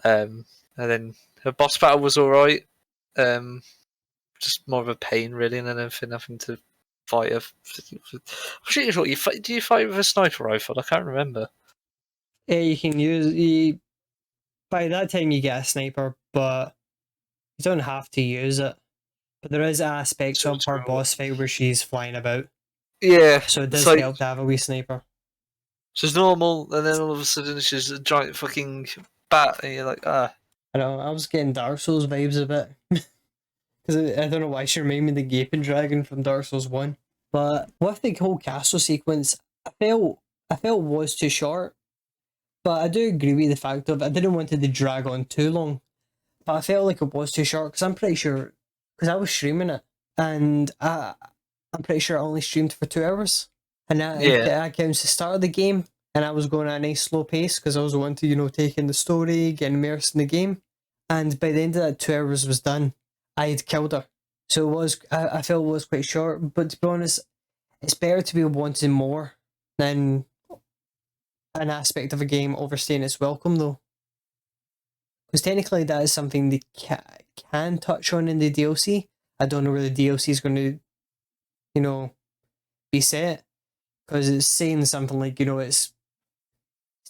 Speaker 2: And then her boss battle was alright. Just more of a pain, really, and then nothing to fight. I'm pretty sure do you fight with a sniper rifle? I can't remember.
Speaker 1: Yeah, by that time you get a sniper, but you don't have to use it. But there is aspects
Speaker 2: So
Speaker 1: of her boss fight where she's flying about,
Speaker 2: yeah,
Speaker 1: so it
Speaker 2: it's
Speaker 1: does
Speaker 2: like
Speaker 1: help to have a wee sniper.
Speaker 2: she's normal, and then all of a sudden she's a giant fucking bat, and you're like, ah.
Speaker 1: I know, I was getting Dark Souls vibes a bit. Because I don't know why she reminded me of the Gaping Dragon from Dark Souls 1. But with the whole castle sequence, I felt was too short. But I do agree with the fact of I didn't want it to drag on too long. But I felt like it was too short because I'm pretty sure, because I was streaming it, and I'm pretty sure I only streamed for 2 hours. and that
Speaker 2: Yeah.
Speaker 1: that counts the start of the game. And I was going at a nice slow pace because I was wanting to, take in the story, get immersed in the game. And by the end of that 2 hours was done, I had killed her. So it was, I felt it was quite short. But to be honest, it's better to be wanting more than an aspect of a game overstaying its welcome, though. Because technically that is something they can touch on in the DLC. I don't know where the DLC is going to, be set. Because it's saying something like, it's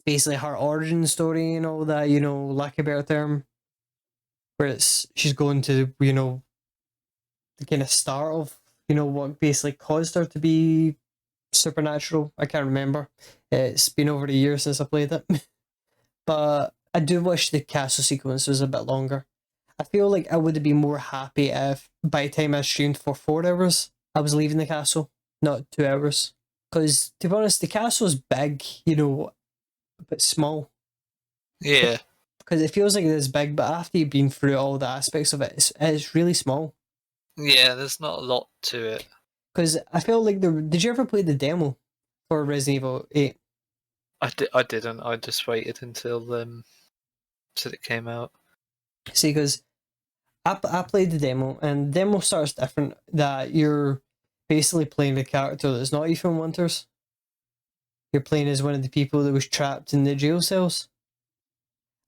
Speaker 1: basically her origin story and all that, lack of a better term. Where she's going to, the kind of start of, what basically caused her to be supernatural. I can't remember. It's been over a year since I played it. But I do wish the castle sequence was a bit longer. I feel like I would have been more happy if by the time I streamed for 4 hours, I was leaving the castle, not 2 hours. Because to be honest, the castle's big, but small.
Speaker 2: Yeah.
Speaker 1: Because it feels like it's big, but after you've been through all the aspects of it, it's really small.
Speaker 2: Yeah, there's not a lot to it.
Speaker 1: Because I feel like did you ever play the demo for Resident Evil 8?
Speaker 2: I didn't. I just waited until it came out.
Speaker 1: See, because I played the demo, and the demo starts different. That you're basically playing a character that's not Ethan Winters. You're playing as one of the people that was trapped in the jail cells.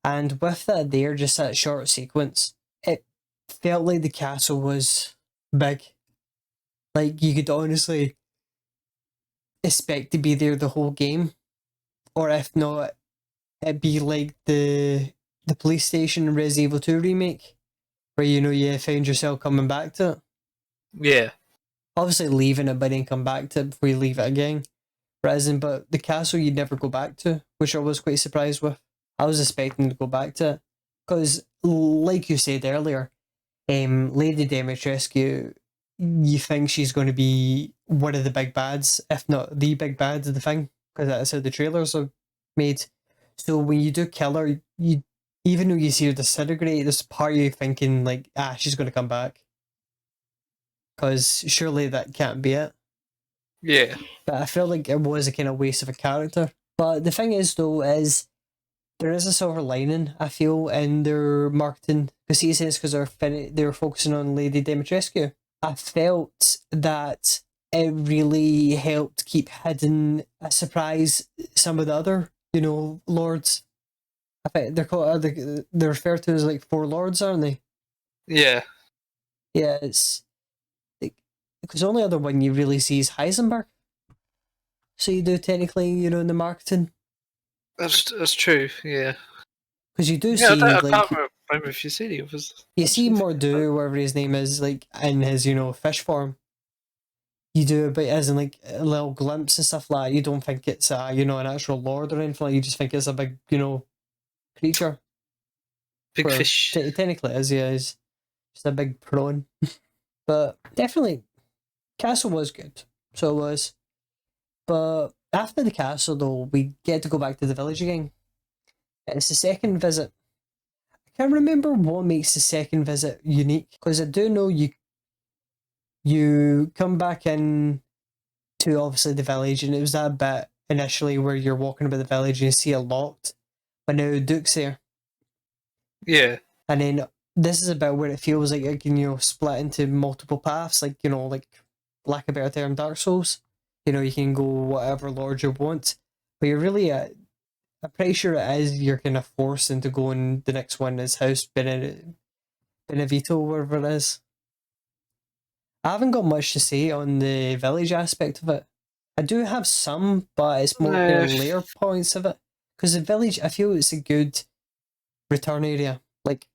Speaker 1: And with that there, just that short sequence, it felt like the castle was big. Like, you could honestly expect to be there the whole game. Or if not, it'd be like the police station in Resident Evil 2 remake, where you find yourself coming back to it.
Speaker 2: Yeah.
Speaker 1: Obviously leaving it, but then come back to it before you leave it again. But the castle you'd never go back to, which I was quite surprised with. I was expecting to go back to it. Because, like you said earlier, Lady Dimitrescu, you think she's going to be one of the big bads, if not the big bad of the thing, because that's how the trailers are made. So when you do kill her, even though you see her disintegrate, there's part of you thinking, like, she's going to come back. Because surely that can't be it.
Speaker 2: Yeah.
Speaker 1: But I feel like it was a kind of waste of a character. But the thing is, though, is there is a silver lining, I feel, in their marketing. Because he says because they're focusing on Lady Dimitrescu. I felt that it really helped keep hidden a surprise some of the other, lords. I think they're called, they're referred to as like 4 lords, aren't they?
Speaker 2: Yeah.
Speaker 1: Yeah, it's like, because the only other one you really see is Heisenberg. So you do technically, in the marketing.
Speaker 2: That's true, yeah.
Speaker 1: Because you do
Speaker 2: Yeah,
Speaker 1: see,
Speaker 2: I
Speaker 1: like,
Speaker 2: can't remember if you see the others.
Speaker 1: you see Mordu, whatever his name is, like, in his, fish form. You do, but as in, like, a little glimpse and stuff like that. You don't think it's, an actual lord or anything like that. You just think it's a big, creature.
Speaker 2: Big fish.
Speaker 1: Technically, it is, yeah, it's just a big prawn. But definitely, castle was good. So it was. But after the castle, though, we get to go back to the village again. It's the second visit. I can't remember what makes the second visit unique, because I do know you come back in to obviously the village, and it was that bit initially where you're walking about the village and you see it locked, but now Duke's there.
Speaker 2: Yeah.
Speaker 1: And then this is about where it feels like it can, split into multiple paths, like, like, lack of a better term, Dark Souls. You can go whatever lord you want, but you're really, I'm pretty sure it is, you're kind of forced into going, the next one is House Beneviento, wherever it is. I haven't got much to say on the village aspect of it. I do have some, but it's more kind of layer points of it. Because the village, I feel it's a good return area. Like,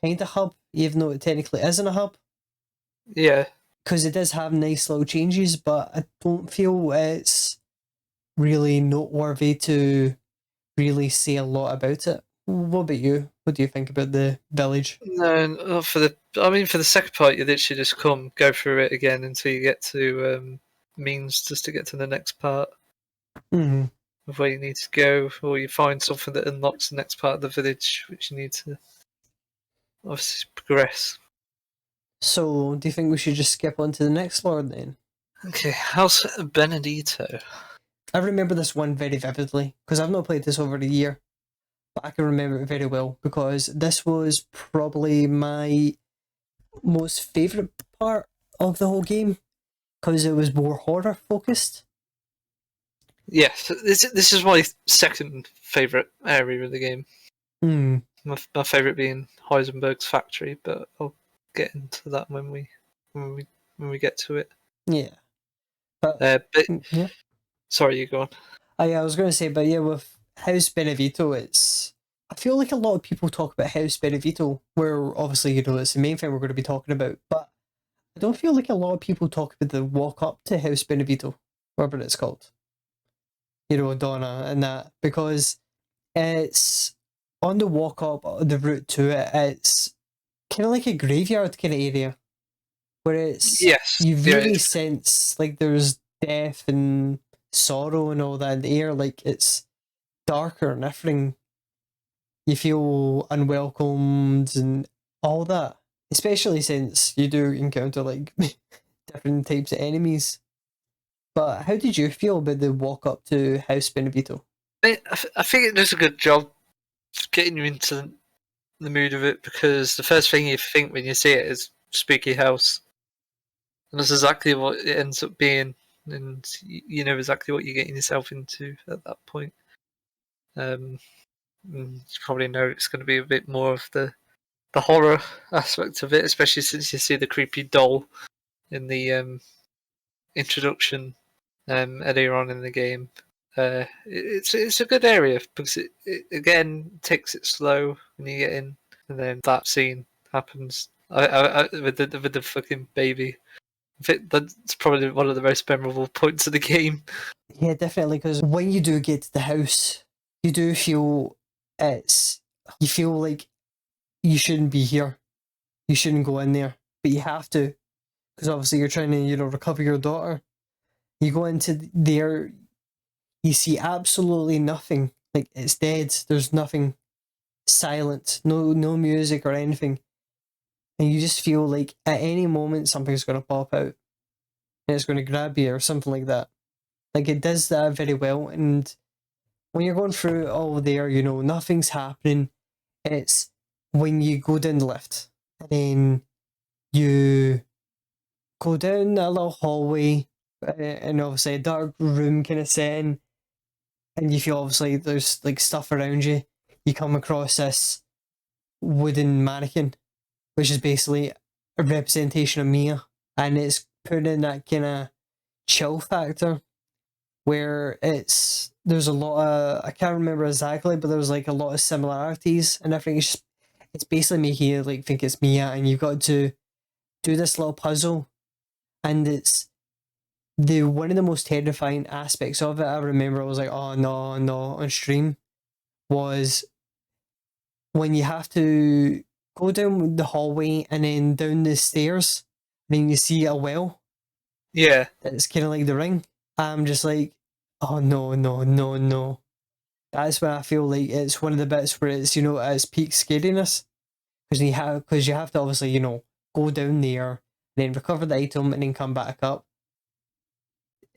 Speaker 1: kind of hub, even though it technically isn't a hub.
Speaker 2: Yeah.
Speaker 1: Because it does have nice little changes, but I don't feel it's really noteworthy to really say a lot about it. What about you? What do you think about the village?
Speaker 2: No, not for the second part, you literally just go through it again until you get to means just to get to the next part
Speaker 1: Mm-hmm.
Speaker 2: of where you need to go, or you find something that unlocks the next part of the village, which you need to obviously progress.
Speaker 1: So, do you think we should just skip on to the next lord then?
Speaker 2: Okay, House Benedito.
Speaker 1: I remember this one very vividly because I've not played this over a year, but I can remember it very well because this was probably my most favourite part of the whole game because it was more horror focused.
Speaker 2: Yes, this is my second favourite area of the game.
Speaker 1: Hmm.
Speaker 2: My favourite being Heisenberg's factory, but I'll get into that when we get to it.
Speaker 1: Yeah. But
Speaker 2: But
Speaker 1: yeah.
Speaker 2: sorry, you go on.
Speaker 1: I was going to say, but yeah, with House Beneviento, I feel like a lot of people talk about House Beneviento, where obviously, it's the main thing we're going to be talking about, but I don't feel like a lot of people talk about the walk up to House Beneviento, whatever it's called. Donna and that, because it's on the walk up, the route to it, it's kind of like a graveyard kind of area, where
Speaker 2: Yes,
Speaker 1: you
Speaker 2: yeah,
Speaker 1: really sense like there's death and sorrow and all that in the air, like it's darker and everything. You feel unwelcomed and all that, especially since you do encounter like different types of enemies. But how did you feel about the walk up to House Beneviento?
Speaker 2: I think it does a good job getting you into the mood of it because the first thing you think when you see it is spooky house, and that's exactly what it ends up being, and you know exactly what you're getting yourself into at that point. You probably know it's going to be a bit more of the horror aspect of it, especially since you see the creepy doll in the introduction earlier on in the game. It's a good area because it again takes it slow when you get in, and then that scene happens with the fucking baby. I think that's probably one of the most memorable points of the game.
Speaker 1: Yeah, definitely. Because when you do get to the house, you do feel you feel like you shouldn't be here. You shouldn't go in there, but you have to because obviously you're trying to recover your daughter. You go into there, you see absolutely nothing. Like it's dead. There's nothing. Silent. No music or anything. And you just feel like at any moment something's gonna pop out and it's gonna grab you or something like that. Like it does that very well. And when you're going through all there, nothing's happening. It's when you go down the lift and then you go down a little hallway and obviously a dark room kind of setting, and you feel obviously there's like stuff around you. You come across this wooden mannequin, which is basically a representation of Mia, and it's put in that kind of chill factor where there's a lot of, I can't remember exactly, but there's like a lot of similarities and everything. It's basically making you like think it's Mia, and you've got to do this little puzzle, and it's the one of the most terrifying aspects of it. I remember I was like, oh no, no, on stream was when you have to go down the hallway and then down the stairs, and then you see a well.
Speaker 2: Yeah,
Speaker 1: It's kind of like the ring. I'm just like, oh no, no, no, no. That's when I feel like it's one of the bits where it's at its peak scariness because you have to obviously go down there, then recover the item, and then come back up.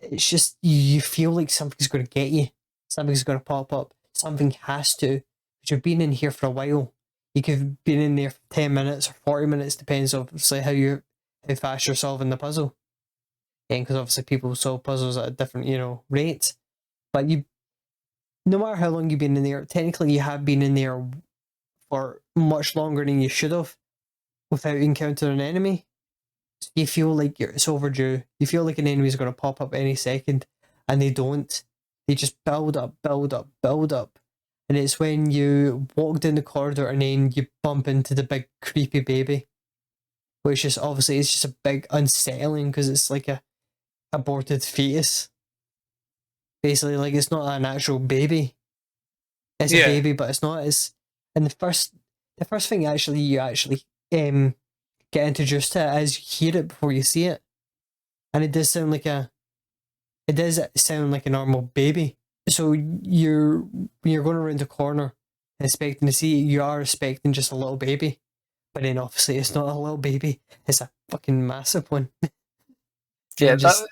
Speaker 1: It's just you feel like something's going to get you, something's going to pop up, something has to. But you've been in here for a while. You could have been in there for 10 minutes or 40 minutes, depends obviously how fast you're solving the puzzle. And because obviously people solve puzzles at a different rates. But no matter how long you've been in there, technically you have been in there for much longer than you should have without encountering an enemy. So you feel like it's overdue. You feel like an enemy is going to pop up any second, and they don't. They just build up, build up, build up. And it's when you walk down the corridor and then you bump into the big creepy baby, which is obviously it's just a big unsettling because it's like a aborted fetus. Basically, like it's not an actual baby. It's a
Speaker 2: yeah,
Speaker 1: baby, but it's not. It's and the first thing you actually get introduced to it is you hear it before you see it, and it does sound like a normal baby. So when you're going around the corner expecting to see it, you are expecting just a little baby, but then obviously it's not a little baby; it's a fucking massive one.
Speaker 2: yeah.
Speaker 1: And just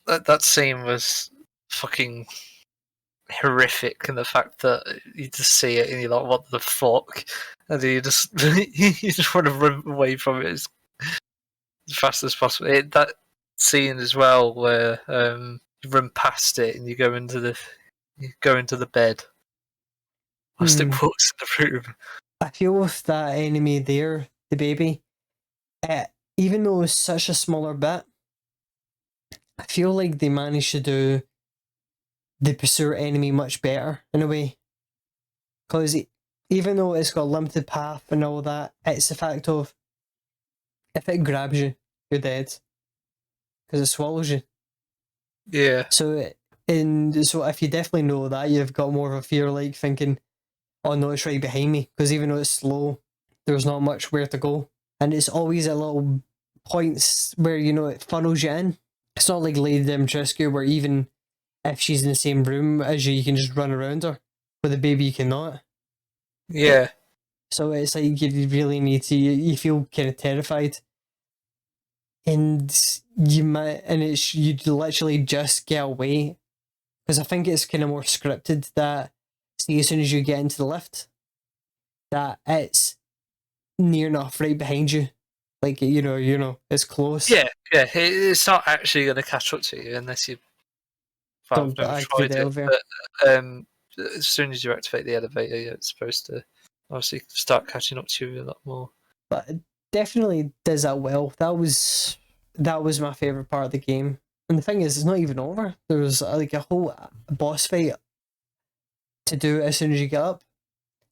Speaker 2: that scene was fucking horrific, and the fact that you just see it and you're like, what the fuck? And you just you just want to run away from it as fast as possible. That scene as well where you run past it and you go into the bed whilst it walks in the room.
Speaker 1: I feel with that enemy there, the baby, even though it's such a smaller bit, I feel like they managed to do the pursuer enemy much better in a way. Because even though it's got a limited path and all that, it's the fact of if it grabs you, you're dead. Because it swallows you.
Speaker 2: Yeah.
Speaker 1: So if you definitely know that, you've got more of a fear, like thinking, oh no, it's right behind me. Because even though it's slow, there's not much where to go. And it's always at little points where, it funnels you in. It's not like Lady Dimitrescu where even if she's in the same room as you, you can just run around her. With the baby, you cannot.
Speaker 2: Yeah.
Speaker 1: So it's like you really need to, you feel kind of terrified. And you'd literally just get away. Because I think it's kind of more scripted that, see, as soon as you get into the lift, that it's near enough right behind you. Like, it's close.
Speaker 2: Yeah. It's not actually going to catch up to you unless you
Speaker 1: Don't
Speaker 2: never
Speaker 1: activate
Speaker 2: tried
Speaker 1: the
Speaker 2: it.
Speaker 1: elevator.
Speaker 2: But as soon as you activate the elevator, it's supposed to obviously start catching up to you a lot more.
Speaker 1: But it definitely does that well. That was my favourite part of the game. And the thing is, it's not even over. There's like a whole boss fight to do as soon as you get up.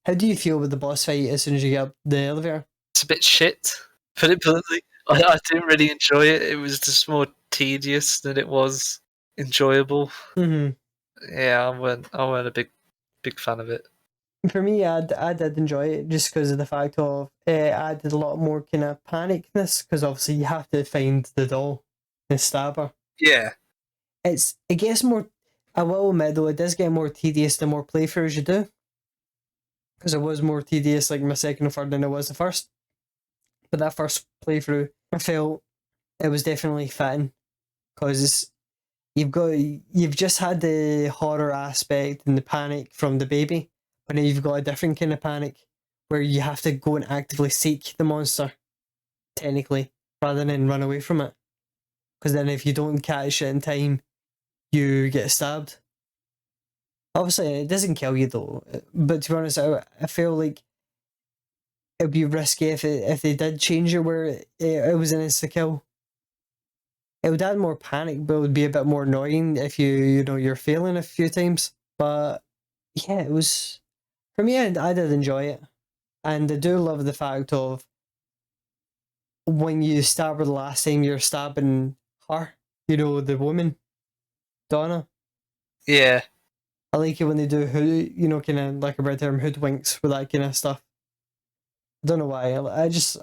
Speaker 1: How do you feel with the boss fight as soon as you get up the elevator?
Speaker 2: It's a bit shit, put it bluntly. I didn't really enjoy it. It was just more tedious than it was enjoyable.
Speaker 1: Mm-hmm.
Speaker 2: Yeah, I weren't a big fan of it.
Speaker 1: For me, I did enjoy it just because of the fact of it added a lot more kind of panicness, because obviously you have to find the doll and stab her.
Speaker 2: Yeah.
Speaker 1: It gets more, I will admit though, it does get more tedious the more playthroughs you do. Because it was more tedious like my second and third than it was the first. But that first playthrough, I felt it was definitely fitting. Because you've just had the horror aspect and the panic from the baby, but now you've got a different kind of panic where you have to go and actively seek the monster, technically, rather than run away from it. Because then if you don't catch it in time, you get stabbed. Obviously, it doesn't kill you though, but to be honest, I feel like it would be risky if they did change it where it was an insta kill. It would add more panic, but it would be a bit more annoying if you're failing a few times. But yeah, it was, for me, I did enjoy it. And I do love the fact of when you stab her the last time, you're stabbing her, the woman, Donna.
Speaker 2: Yeah.
Speaker 1: I like it when they do, kind of like a red term hoodwinks with that kind of stuff. I don't know why. I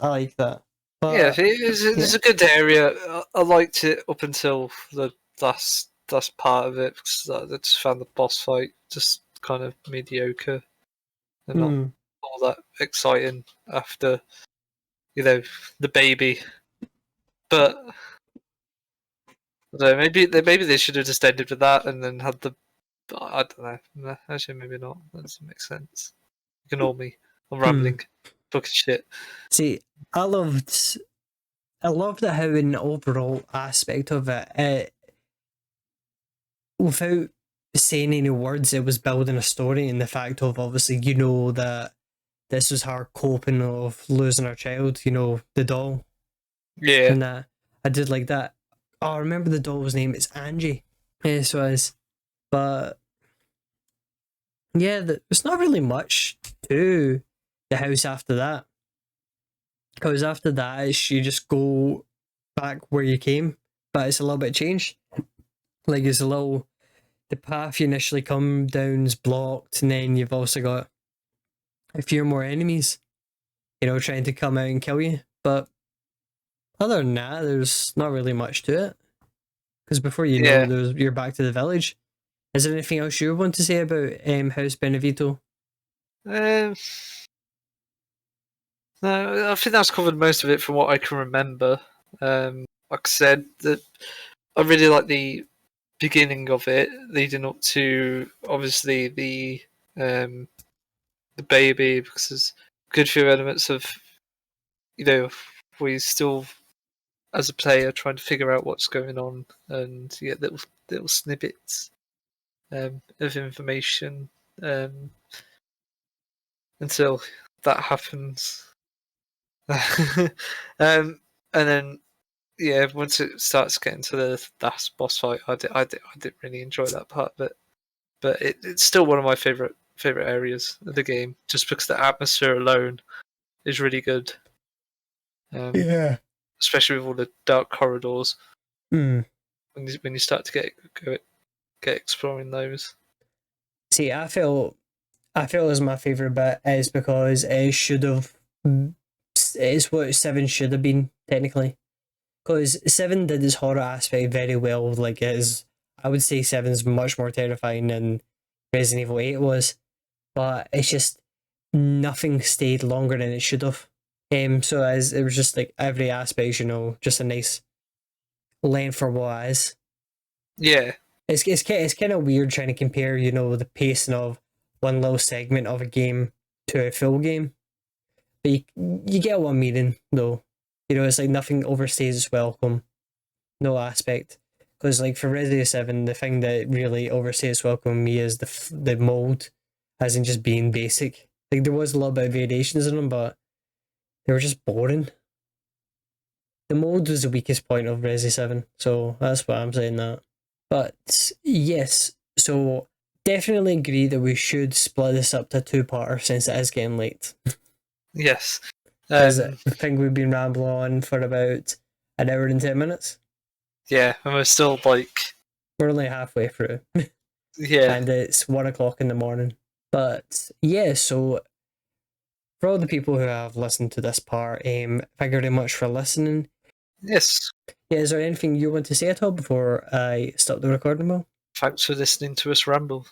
Speaker 1: like that. But,
Speaker 2: Yeah, it's a good area. I liked it up until the last part of it because I just found the boss fight just kind of mediocre and not all that exciting after the baby. But I don't know, maybe they should have just ended with that and then had the. I don't know. No, actually, maybe not. That doesn't make sense. Ignore me. I'm rambling. Fucking shit.
Speaker 1: See, I loved how in overall aspect of it, without saying any words, it was building a story, and the fact of obviously that this was her coping of losing her child, the doll.
Speaker 2: Yeah.
Speaker 1: And I did like that. Oh, I remember the doll's name. It's Angie. Yes, it was. But yeah, there's not really much to the house after that. Because after that, you just go back where you came, but it's a little bit changed. Like the path you initially come down is blocked, and then you've also got a few more enemies, trying to come out and kill you. But other than that, there's not really much to it. Because before you're back to the village. Is there anything else you want to say about House Beneviento?
Speaker 2: No, I think that's covered most of it from what I can remember. Like I said, I really like the beginning of it, leading up to obviously the baby, because there's a good few elements of, we still, as a player, trying to figure out what's going on, and you get little snippets of information until that happens. And then once it starts getting to the last boss fight, I didn't really enjoy that part of it, but it's still one of my favorite areas of the game, just because the atmosphere alone is really good.
Speaker 1: Yeah.
Speaker 2: Especially with all the dark corridors.
Speaker 1: Mm.
Speaker 2: When you start to get exploring those.
Speaker 1: See, I feel it was my favorite bit is because it should have. It's what 7 should have been technically, because 7 did its horror aspect very well. Like it is, I would say 7's much more terrifying than Resident Evil 8 was, but it's just nothing stayed longer than it should have. So as it was just like every aspect, just a nice length for what it is.
Speaker 2: Yeah.
Speaker 1: It's kind of weird trying to compare, the pacing of one little segment of a game to a full game. But you get what I'm meaning, though. It's like nothing overstays its welcome. No aspect. Because, like, for Resident 7, the thing that really overstays its welcome with me is the mold, as in just being basic. Like, there was a little bit of variations in them, but they were just boring. The mold was the weakest point of Resident 7, so that's why I'm saying that. But yes, so definitely agree that we should split this up to 2-parter since it is getting late.
Speaker 2: Yes.
Speaker 1: Because I think we've been rambling on for about an hour and 10 minutes.
Speaker 2: Yeah, and we're still
Speaker 1: we're only halfway through.
Speaker 2: Yeah.
Speaker 1: And it's 1 o'clock in the morning. But yeah, so for all the people who have listened to this part, thank you very much for listening.
Speaker 2: Yes.
Speaker 1: Yeah, is there anything you want to say at all before I stop the recording, Will?
Speaker 2: Thanks for listening to us ramble.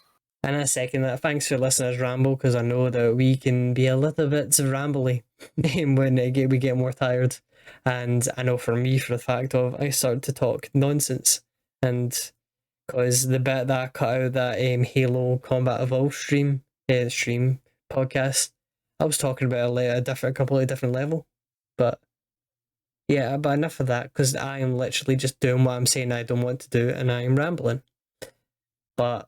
Speaker 1: And I second that. Thanks for listening to us ramble, because I know that we can be a little bit rambly when we get more tired. And I know for me, for the fact of, I start to talk nonsense. And because the bit that I cut out that Halo Combat Evolved stream podcast, I was talking about a completely different level. But yeah, but enough of that, because I am literally just doing what I'm saying I don't want to do, and I am rambling. But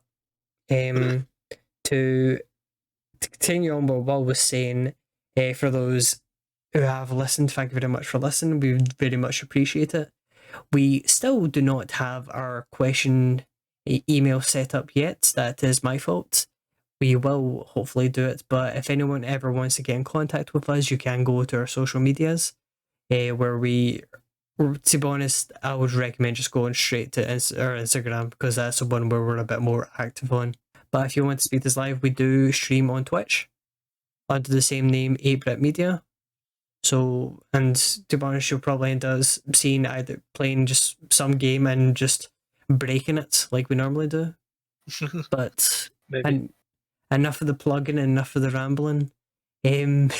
Speaker 1: to continue on what Will was saying, for those who have listened, thank you very much for listening. We very much appreciate it. We still do not have our question email set up yet. That is my fault. We will hopefully do it, but if anyone ever wants to get in contact with us, you can go to our social medias, where to be honest, I would recommend just going straight to our Instagram, because that's the one where we're a bit more active on. But if you want to speak to us live, we do stream on Twitch under the same name, 8-Bit Media. So, and to be honest, you'll probably end up seeing either playing just some game and just breaking it like we normally do. But
Speaker 2: Maybe.
Speaker 1: Enough of the plugging and enough of the rambling. Thank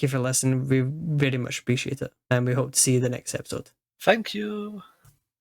Speaker 1: you for listening. We very much appreciate it, and we hope to see you the next episode.
Speaker 2: Thank you.